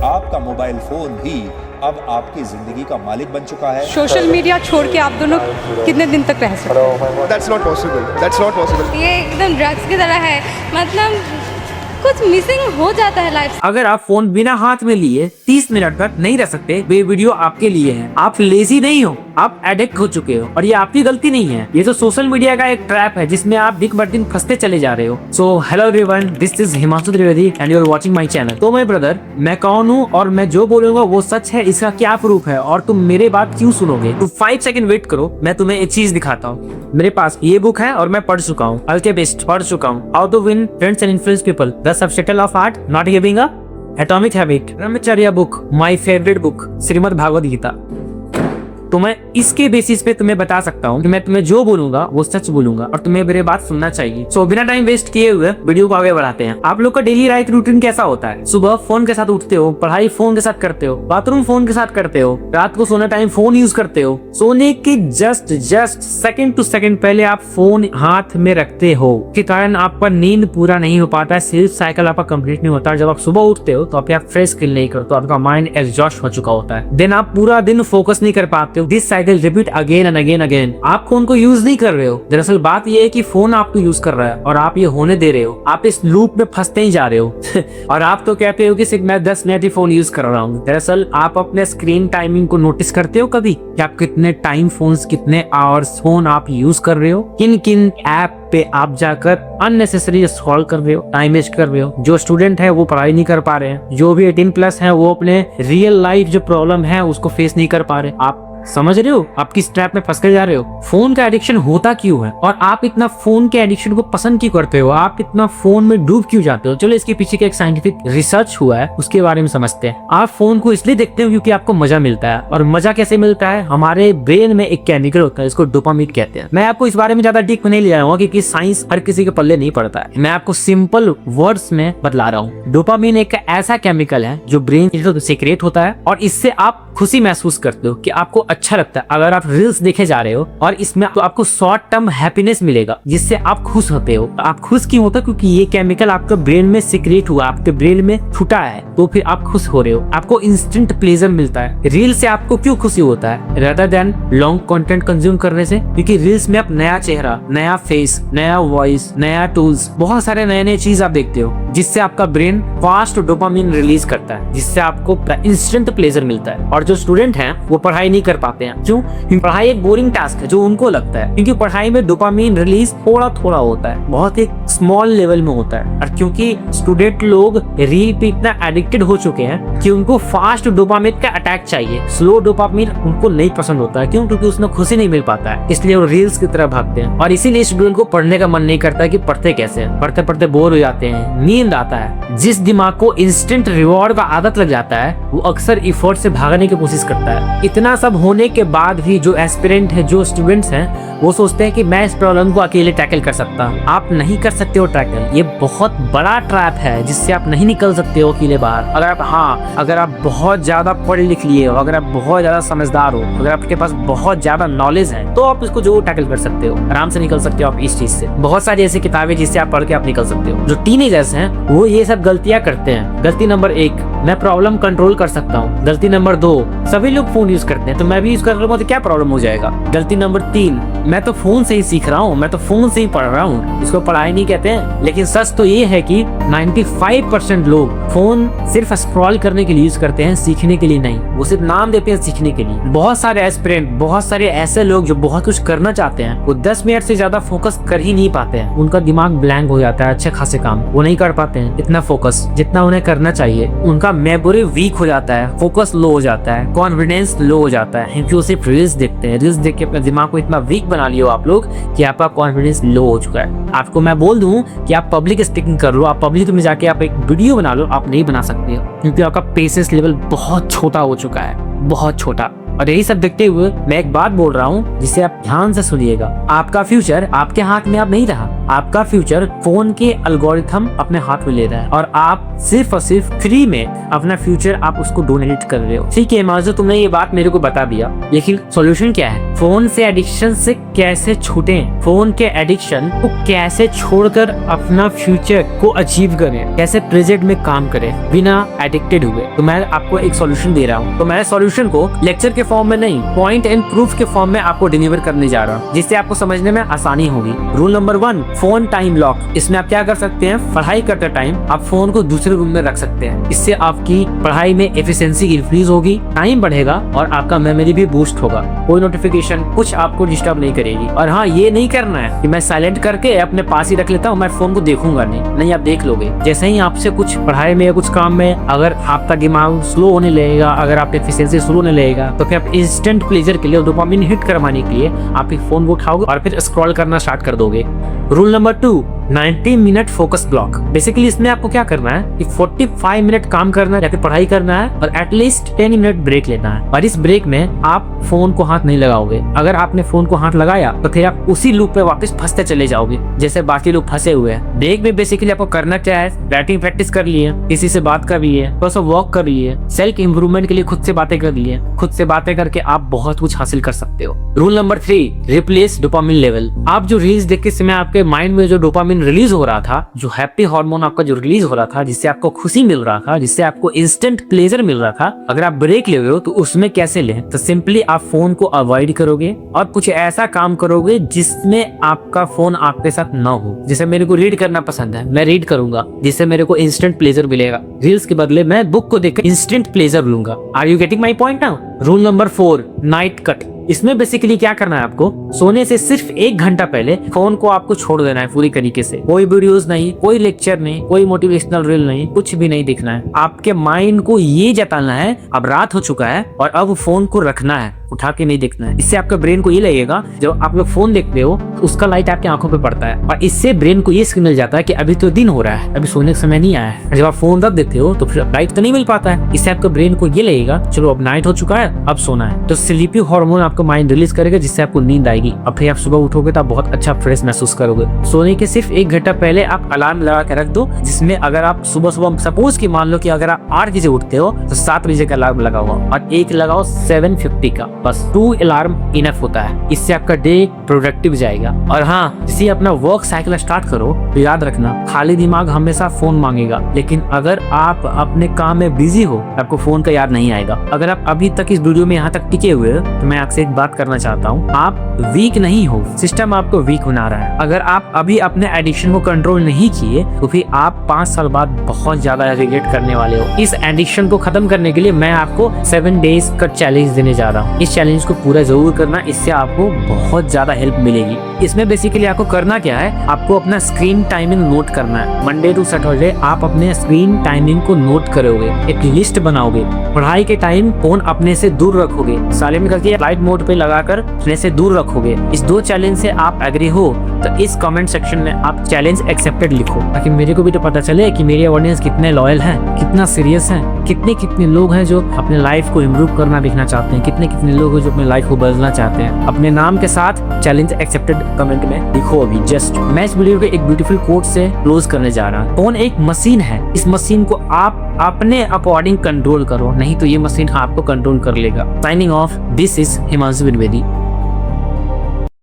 आपका mobile phone भी अब आपकी जिंदगी का मालिक बन चुका है। सोशल मीडिया छोड़ के आप दोनों कितने दिन तक रह सकते हैं? That's not possible. That's not possible. ये एकदम ड्रग्स की तरह है, मतलब कुछ मिसिंग हो जाता है लाइफ से। अगर आप फोन बिना हाथ में लिए 30 मिनट तक नहीं रह सकते, ये वीडियो आपके लिए है। आप लेजी नहीं हो, आप एडिक्ट हो चुके हो और ये आपकी गलती नहीं है। ये तो सोशल मीडिया का एक ट्रैप है जिसमें आप दिन ब दिन फंसते चले जा रहे हो। So hello everyone, this is Himanshu Trivedi and you are watching my channel. तो मैं ब्रदर, मैं कौन हूँ और मैं जो बोलूंगा वो सच है, इसका क्या प्रूफ है और तुम मेरे बात क्यों सुनोगे? तो 5 सेकंड वेट करो, मैं तुम्हें एक चीज दिखाता हूँ। मेरे पास ये बुक है और मैं पढ़ चुका हूँ। अल्केमिस्ट पढ़ चुका हूँ। How to win friends and influence people, the subtitle of art not giving a atomic habit, Brahmacharya book, my favourite book, Shrimad Bhagavad Gita. तो मैं इसके बेसिस पे तुम्हें बता सकता हूँ कि मैं तुम्हें जो बोलूंगा वो सच बोलूंगा और तुम्हें मेरे बात सुनना चाहिए। सो बिना टाइम वेस्ट किए हुए वीडियो को आगे बढ़ाते हैं। आप लोग का डेली लाइफ रूटीन कैसा होता है? सुबह फोन के साथ उठते हो, पढ़ाई फोन के साथ करते हो, बाथरूम फोन के साथ करते हो, रात को सोने टाइम फोन यूज करते हो, सोने के जस्ट सेकंड टू सेकंड पहले आप फोन हाथ में रखते हो, के कारण आपका नींद पूरा नहीं हो पाता है, स्लीप साइकिल आपका कंप्लीट नहीं होता। जब आप सुबह उठते हो तो आप फ्रेश फील नहीं करते, आपका माइंड एग्जॉस्ट हो चुका होता है। देन आप पूरा दिन फोकस नहीं कर पाते। This cycle repeat again and again again. आप फोन को यूज नहीं कर रहे हो, दरअसल बात ये है कि फोन आपको यूज कर रहा है और आप ये होने दे रहे हो। आप इस लूप में फंसते ही जा रहे हो और आप तो कहते हो कि सिर्फ मैं 10 मिनट ही फोन यूज कर रहा हूँ। दरअसल आप अपने स्क्रीन टाइमिंग को नोटिस करते हो कभी कि आप कितने टाइम कितने आवर्स फोन आप यूज कर रहे हो? किन किन ऐप पे आप जाकर अननेसेसरी स्क्रॉल कर रहे हो, टाइम वेस्ट कर रहे हो? जो स्टूडेंट है वो पढ़ाई नहीं कर पा रहे हैं, जो भी 18+ है वो अपने रियल लाइफ जो प्रॉब्लम है उसको फेस नहीं कर पा रहे। आप समझ रहे हो आप किस ट्रैप में फंस कर जा रहे हो? फोन का एडिक्शन होता क्यों है और आप इतना फोन के एडिक्शन को पसंद क्यों करते हो? आप इतना फोन में डूब क्यों जाते हो? चलो इसके पीछे का एक साइंटिफिक रिसर्च हुआ है, उसके बारे में समझते हैं। आप फोन को इसलिए देखते हो क्योंकि आपको मजा मिलता है। और मजा कैसे मिलता है? हमारे ब्रेन में एक केमिकल होता है, इसको डोपामिन कहते हैं। मैं आपको इस बारे में ज्यादा डीप नहीं ले आऊंगा क्योंकि साइंस हर किसी के पल्ले नहीं पड़ता है। मैं आपको सिंपल वर्ड्स में बतला रहा हूँ। डोपामिन एक ऐसा केमिकल है जो ब्रेन सीक्रेट होता है और इससे आप खुशी महसूस करते हो कि आपको अच्छा लगता है। अगर आप रील्स देखे जा रहे हो और इसमें तो आपको शॉर्ट टर्म हैप्पीनेस मिलेगा जिससे आप खुश होते हो। आप खुश क्यों होते हो? क्योंकि ये केमिकल आपके ब्रेन में सीक्रेट हुआ, आपके ब्रेन में छुटा है, तो फिर आप खुश हो रहे हो। आपको इंस्टेंट प्लेजर मिलता है। रील से आपको क्यों खुशी होता है rather than long content consume करने से? क्योंकि रील्स में आप नया चेहरा, नया फेस, नया वॉइस, नया टूल्स, बहुत सारे नए नए चीज आप देखते हो जिससे आपका ब्रेन फास्ट डोपामिन रिलीज करता है, जिससे आपको इंस्टेंट प्लेजर मिलता है। और जो स्टूडेंट हैं वो पढ़ाई नहीं कर पाते हैं। क्यों? क्योंकि पढ़ाई एक बोरिंग टास्क है जो उनको लगता है, क्योंकि पढ़ाई में डोपामिन रिलीज थोड़ा थोड़ा होता है, बहुत एक स्मॉल लेवल में होता है। और क्योंकि स्टूडेंट लोग रील पे इतना एडिक्टेड हो चुके हैं कि उनको फास्ट डोपामिन का अटैक चाहिए, स्लो डोपामिन उनको नहीं पसंद होता है। क्यों? क्योंकि उसमें खुशी नहीं मिल पाता है, इसलिए वो रील्स की तरफ भागते हैं। और इसीलिए स्टूडेंट को पढ़ने का मन नहीं करता कि पढ़ते कैसे, पढ़ते पढ़ते बोर हो जाते हैं, नींद आता है। जिस दिमाग को इंस्टेंट रिवॉर्ड का आदत लग जाता है वो अक्सर इफोर्ट से भागने की कोशिश करता है। इतना सब होने के बाद भी जो एस्पिरेंट है, जो स्टूडेंट्स हैं, वो सोचते हैं कि मैं इस प्रॉब्लम को अकेले टैकल कर सकता हूँ। आप नहीं कर सकते हो टैकल। ये बहुत बड़ा ट्रैप है जिससे आप नहीं निकल सकते हो अकेले बाहर। अगर आप बहुत ज्यादा पढ़ लिख लिए हो, अगर आप बहुत ज्यादा समझदार हो, अगर आपके पास बहुत ज्यादा नॉलेज है तो आप इसको जरूर टैकल कर सकते हो, आराम से निकल सकते हो आप इस चीज से। बहुत सारी ऐसी किताबें जिससे आप पढ़ के आप निकल सकते हो। जो टीनेजर्स हैं वो ये सब गलतियां करते हैं। गलती नंबर 1, मैं प्रॉब्लम कंट्रोल कर सकता हूँ। गलती नंबर 2, सभी लोग फोन यूज करते हैं तो मैं भी यूज कर रहा हूँ तो क्या प्रॉब्लम हो जाएगा। गलती नंबर 3, मैं तो फोन से ही सीख रहा हूँ, मैं तो फोन से ही पढ़ रहा हूँ, इसको पढ़ाई नहीं कहते हैं। लेकिन सच तो ये है कि 95% लोग फोन सिर्फ स्क्रॉल करने के लिए यूज करते हैं, सीखने के लिए नहीं। वो सिर्फ नाम देते हैं सीखने के लिए। बहुत सारे एस्पिरेंट, बहुत सारे ऐसे लोग जो बहुत कुछ करना चाहते हैं वो 10 मिनट से ज्यादा फोकस कर ही नहीं पाते हैं। उनका दिमाग ब्लैंक हो जाता है, अच्छे खासे काम वो नहीं कर पाते हैं इतना फोकस जितना उन्हें करना चाहिए। उनका मेमोरी वीक हो जाता है, फोकस लो हो जाता है, कॉन्फिडेंस लो हो जाता है, क्योंकि वो सिर्फ रील्स देखते हैं। रील्स देख के अपने दिमाग को इतना वीक बना लियो आप लोग कि आपका कॉन्फिडेंस लो हो चुका है। आपको मैं बोल दूं कि आप पब्लिक स्पीकिंग कर लो, आप पब्लिक में जाके आप एक वीडियो बना लो, आप नहीं बना सकते हो क्योंकि आपका पेशेंस लेवल बहुत छोटा हो चुका है, बहुत छोटा। और यही सब देखते हुए मैं एक बात बोल रहा हूँ जिसे आप ध्यान से सुनिएगा। आपका फ्यूचर आपके हाथ में अब नहीं रहा, आपका फ्यूचर फोन के एल्गोरिथम अपने हाथ में ले रहा है और आप सिर्फ और सिर्फ फ्री में अपना फ्यूचर आप उसको डोनेट कर रहे हो। ठीक है माजो, तुमने ये बात मेरे को बता दिया, लेकिन सॉल्यूशन क्या है? फोन से एडिक्शन से कैसे छूटें? फोन के एडिक्शन को कैसे छोड़कर अपना फ्यूचर को अचीव करें? कैसे प्रेजेंट में काम करें बिना एडिक्टेड हुए? तो मैं आपको एक सॉल्यूशन दे रहा हूँ। तो मैं सॉल्यूशन को लेक्चर के फॉर्म में नहीं, पॉइंट एंड प्रूफ के फॉर्म में आपको डिलीवर करने जा रहा हूँ, जिससे आपको समझने में आसानी होगी। Rule number 1, phone time lock. इसमें आप क्या कर सकते हैं? पढ़ाई करते टाइम आप फोन को दूसरे रूम में रख सकते हैं। इससे आपकी पढ़ाई में एफिशिएंसी इंक्रीज होगी, टाइम बढ़ेगा और आपका मेमोरी भी बूस्ट होगा। कोई नोटिफिकेशन कुछ आपको डिस्टर्ब नहीं करेगी। और हाँ, ये नहीं करना है कि मैं साइलेंट करके अपने पास ही रख लेता हूँ, मैं फोन को देखूंगा नहीं, आप देख लोगे। जैसे ही आपसे कुछ पढ़ाई में या कुछ काम में अगर आपका दिमाग स्लो होने लगेगा, अगर आपकी एफिशिएंसी स्लो होने लगेगा, तो फिर आप इंस्टेंट प्लेजर के लिए, डोपामिन हिट करवाने के लिए आप एक फोन को उठाओगे और फिर स्क्रॉल करना स्टार्ट कर दोगे। Rule number 2, 90 minute focus block. Basically इसमें आपको क्या करना है कि 45 मिनट काम करना है या फिर पढ़ाई करना है और एटलीस्ट 10 मिनट ब्रेक लेना है। और इस ब्रेक में आप फोन को हाथ नहीं लगाओगे। अगर आपने फोन को हाथ लगाया तो फिर आप उसी लूप पे वापस फंसते चले जाओगे जैसे बाकी लोग फंसे हुए हैं। ब्रेक में बेसिकली आपको करना क्या है? राइटिंग प्रैक्टिस कर लिए, किसी से बात कर लिए, थोड़ा सा वॉक कर लिए, सेल्फ इम्प्रूवमेंट के लिए खुद से बातें कर लिए। खुद से बातें करके आप बहुत कुछ हासिल कर सकते हो। Rule number 3, replace dopamine level. आप जो रील्स देख के समय आपके माइंड में जो डोपामिन रिलीज हो रहा था, जो हैप्पी हार्मोन आपका जो रिलीज हो रहा था, जिससे आपको खुशी मिल रहा था, जिससे आपको इंस्टेंट प्लेजर मिल रहा था, अगर आप ब्रेक ले रहे हो तो उसमें कैसे लें? तो सिंपली आप फोन को अवॉइड करोगे और कुछ ऐसा काम करोगे जिसमें आपका फोन आपके साथ ना हो। जैसे मेरे को रीड करना पसंद है, मैं रीड करूंगा जिससे मेरे को इंस्टेंट प्लेजर मिलेगा। रील्स के बदले मैं बुक को देखकर इंस्टेंट प्लेजर लूंगा। Are you getting my point now? Rule number 4, night cut. इसमें बेसिकली क्या करना है आपको? सोने से सिर्फ 1 घंटा पहले फोन को आपको छोड़ देना है पूरी तरीके से। कोई वीडियोस नहीं, कोई लेक्चर नहीं, कोई मोटिवेशनल रील नहीं, कुछ भी नहीं दिखना है। आपके माइंड को ये जताना है अब रात हो चुका है और अब फोन को रखना है, उठा के नहीं देखना है। इससे आपका ब्रेन को ये लगेगा, जब आप लोग फोन देखते हो तो उसका लाइट आपकी आंखों पे पड़ता है और इससे ब्रेन को ये सिग्नल जाता है कि अभी तो दिन हो रहा है, अभी सोने का समय नहीं आया है। जब आप फोन रख देते हो तो फिर लाइट तो नहीं मिल पाता है। इससे आपका ब्रेन को ये लगेगा चलो अब नाइट हो चुका है, अब सोना है। तो स्लीपी हार्मोन आपका माइंड रिलीज करेगा जिससे आपको नींद आएगी। अब फिर आप सुबह उठोगे तो आप बहुत अच्छा फ्रेश महसूस करोगे। सोने के सिर्फ 1 घंटा पहले आप अलार्म लगा के रख दो, जिसमें अगर आप सुबह सुबह सपोज की मान लो कि अगर आप 8 बजे उठते हो तो 7 बजे का अलार्म लगाओ और एक लगाओ 7:50 का, बस 2 अलार्म इनफ होता है। इससे आपका डे प्रोडक्टिव जाएगा। और हाँ, इसी अपना वर्क साइकिल स्टार्ट करो तो याद रखना, खाली दिमाग हमेशा फोन मांगेगा, लेकिन अगर आप अपने काम में बिजी हो आपको फोन का याद नहीं आएगा। अगर आप अभी तक इस वीडियो में यहाँ तक टिके हुए हो तो मैं आपसे एक बात करना चाहता हूँ, आप वीक नहीं हो, सिस्टम आपको वीक बना रहा है। अगर आप अभी अपने एडिक्शन को कंट्रोल नहीं किए तो फिर आप 5 साल बाद बहुत ज्यादा रिग्रेट करने वाले हो। इस एडिक्शन को खत्म करने के लिए मैं आपको 7 डेज का चैलेंज देने जा रहा हूँ। इस चैलेंज को पूरा जरूर करना, इससे आपको बहुत ज्यादा हेल्प मिलेगी। इसमें बेसिकली आपको करना क्या है, आपको अपना स्क्रीन टाइमिंग नोट करना है। मंडे टू सैटरडे आप अपने स्क्रीन टाइमिंग को नोट करोगे, एक लिस्ट बनाओगे। पढ़ाई के टाइम फोन अपने से दूर रखोगे, साइलेंट करके फ्लाइट मोड पे लगाकर अपने से दूर रखोगे। इस 2 चैलेंज से आप एग्री हो तो इस कमेंट सेक्शन में आप चैलेंज एक्सेप्टेड लिखो, ताकि मेरे को भी तो पता चले कि मेरी ऑडियंस कितने लॉयल हैं, कितना सीरियस हैं, कितने लोग हैं जो अपने लाइफ को इम्प्रूव करना देखना चाहते हैं, कितने लोग हैं जो अपने लाइफ को बदलना चाहते हैं। अपने नाम के साथ चैलेंज एक्सेप्टेड कमेंट में लिखो अभी जस्ट। मैं इस वीडियो को एक ब्यूटीफुल कोट से क्लोज करने जा रहा हूँ। फोन एक मशीन है, इस मशीन को आप अपने अकॉर्डिंग कंट्रोल करो, नहीं तो ये मशीन आपको कंट्रोल कर लेगा। Signing off, this is Himanshu Dwivedi.